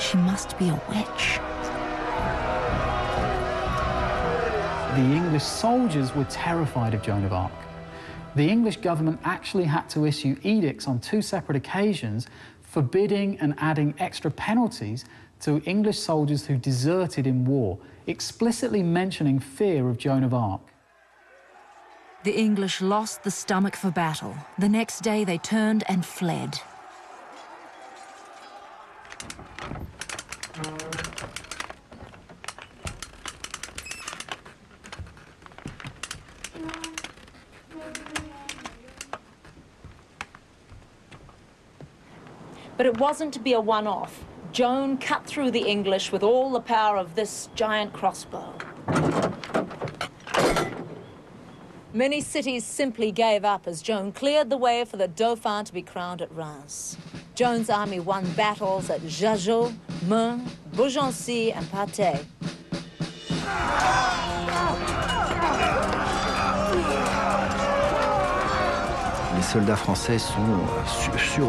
She must be a witch. The English soldiers were terrified of Joan of Arc. The English government actually had to issue edicts on 2 separate occasions forbidding and adding extra penalties to English soldiers who deserted in war, explicitly mentioning fear of Joan of Arc. The English lost the stomach for battle. The next day they turned and fled. But it wasn't to be a one-off. Joan cut through the English with all the power of this giant crossbow. Many cities simply gave up as Joan cleared the way for the Dauphin to be crowned at Reims. Joan's army won battles at Jageau, Meun, Beaugency and Patay.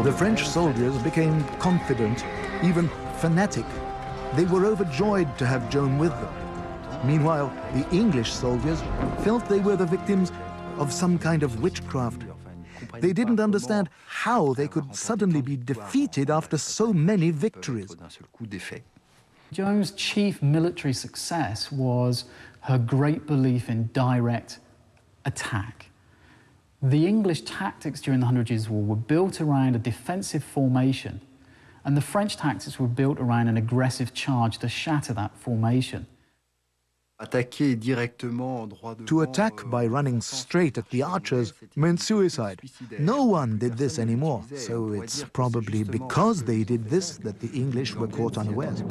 The French soldiers became confident, even fanatic. They were overjoyed to have Joan with them. Meanwhile, the English soldiers felt they were the victims of some kind of witchcraft. They didn't understand how they could suddenly be defeated after so many victories. Joan's chief military success was her great belief in direct attack. The English tactics during the Hundred Years' War were built around a defensive formation, and the French tactics were built around an aggressive charge to shatter that formation. To attack by running straight at the archers meant suicide. No one did this anymore, so it's probably because they did this that the English were caught unawares.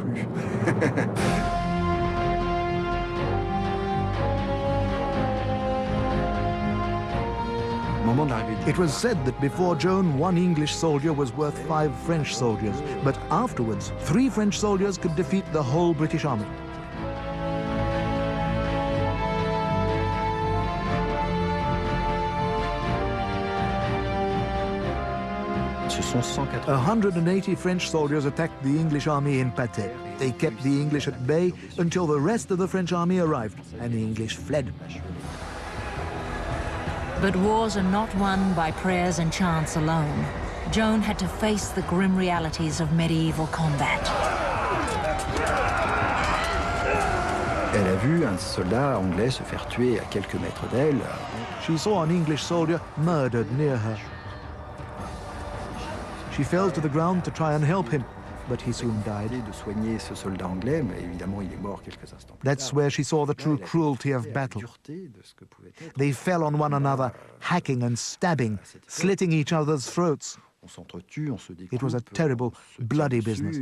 It was said that before Joan, 1 English soldier was worth 5 French soldiers, but afterwards, 3 French soldiers could defeat the whole British army. $180 180 French soldiers attacked the English army in Patay. They kept the English at bay until the rest of the French army arrived, and the English fled. But wars are not won by prayers and chants alone. Joan had to face the grim realities of medieval combat. Elle a vu un soldat anglais se faire tuer à quelques mètres d'elle. She saw an English soldier murdered near her. She fell to the ground to try and help him, but he soon died. That's where she saw the true cruelty of battle. They fell on one another, hacking and stabbing, slitting each other's throats. It was a terrible, bloody business.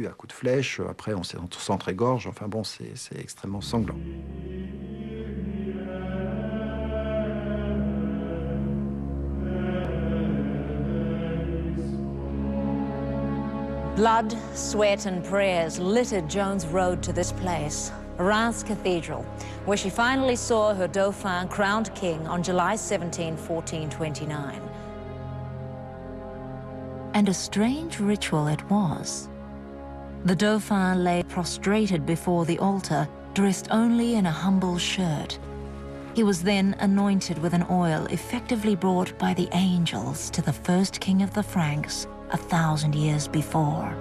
Blood, sweat and prayers littered Joan's road to this place, Reims Cathedral, where she finally saw her Dauphin crowned king on July 17, 1429. And a strange ritual it was. The Dauphin lay prostrated before the altar, dressed only in a humble shirt. He was then anointed with an oil effectively brought by the angels to the first king of the Franks 1,000 years before.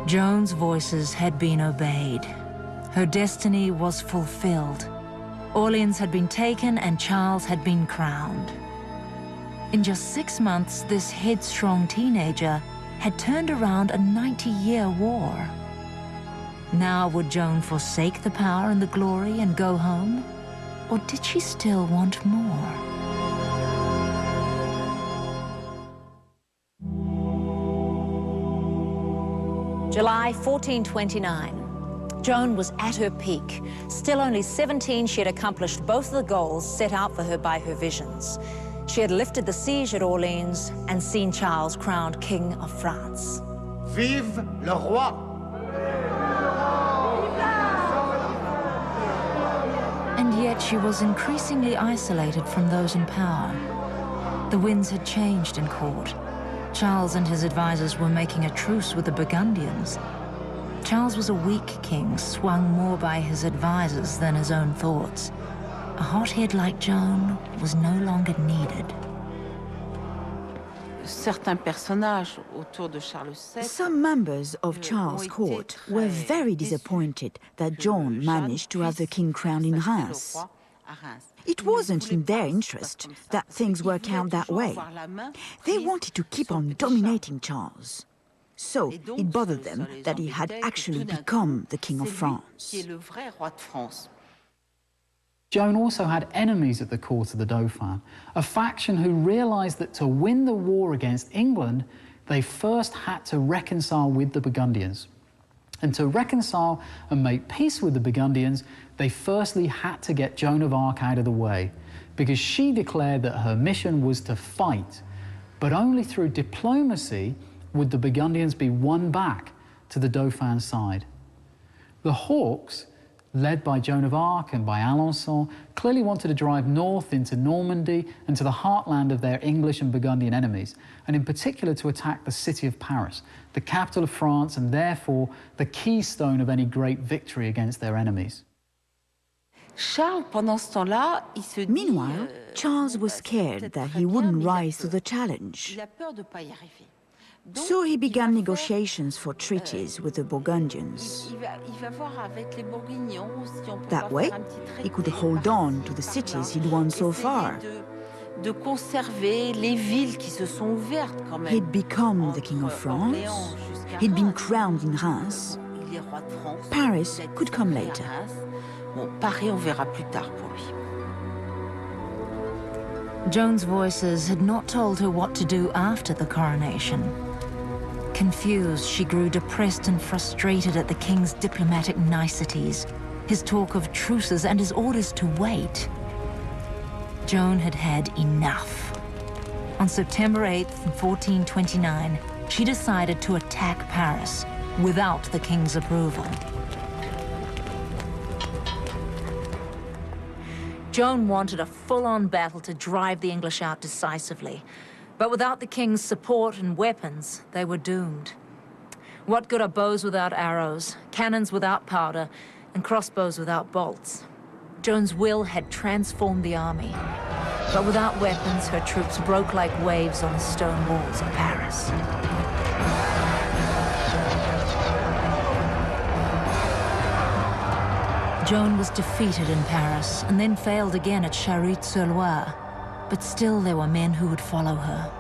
Joan's voices had been obeyed. Her destiny was fulfilled. Orleans had been taken and Charles had been crowned. In just 6 months, this headstrong teenager had turned around a 90-year war. Now would Joan forsake the power and the glory and go home? Or did she still want more? July 1429. Joan was at her peak. Still only 17, she had accomplished both of the goals set out for her by her visions. She had lifted the siege at Orleans and seen Charles crowned King of France. Vive le roi! And yet she was increasingly isolated from those in power. The winds had changed in court. Charles and his advisors were making a truce with the Burgundians. Charles was a weak king, swung more by his advisors than his own thoughts. A hothead like Joan was no longer needed. Some members of Charles' court were very disappointed that Joan managed to have the king crowned in Reims. It wasn't in their interest that things work out that way. They wanted to keep on dominating Charles. So it bothered them that he had actually become the King of France. Joan also had enemies at the court of the Dauphin, a faction who realised that to win the war against England, they first had to reconcile with the Burgundians. And to reconcile and make peace with the Burgundians, they firstly had to get Joan of Arc out of the way, because she declared that her mission was to fight, but only through diplomacy would the Burgundians be won back to the Dauphin's side. The Hawks, led by Joan of Arc and by Alençon, clearly wanted to drive north into Normandy and to the heartland of their English and Burgundian enemies, and in particular to attack the city of Paris, the capital of France and therefore the keystone of any great victory against their enemies. Meanwhile, Charles was scared that he wouldn't rise to the challenge. So he began negotiations for treaties with the Burgundians. That way, he could hold on to the cities he'd won so far. He'd become the King of France. He'd been crowned in Reims. Paris could come later. Joan's voices had not told her what to do after the coronation. Confused, she grew depressed and frustrated at the king's diplomatic niceties, his talk of truces and his orders to wait. Joan had had enough. On September 8th, 1429, she decided to attack Paris without the king's approval. Joan wanted a full-on battle to drive the English out decisively. But without the king's support and weapons, they were doomed. What good are bows without arrows, cannons without powder, and crossbows without bolts? Joan's will had transformed the army. But without weapons, her troops broke like waves on the stone walls of Paris. Joan was defeated in Paris and then failed again at Chartres-sur-Loire. But still there were men who would follow her.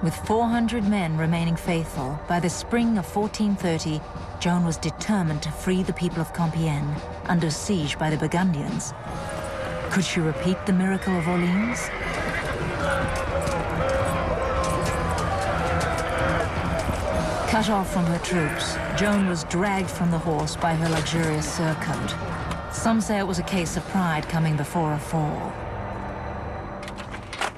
With 400 men remaining faithful, by the spring of 1430, Joan was determined to free the people of Compiègne, under siege by the Burgundians. Could she repeat the miracle of Orleans? Cut off from her troops, Joan was dragged from the horse by her luxurious surcoat. Some say it was a case of pride coming before a fall.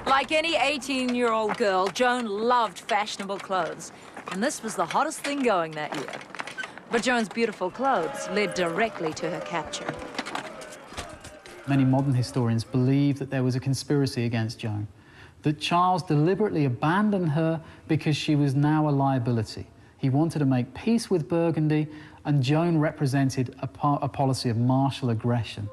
Like any 18-year-old girl, Joan loved fashionable clothes, and this was the hottest thing going that year. But Joan's beautiful clothes led directly to her capture. Many modern historians believe that there was a conspiracy against Joan, that Charles deliberately abandoned her because she was now a liability. He wanted to make peace with Burgundy, and Joan represented a policy of martial aggression.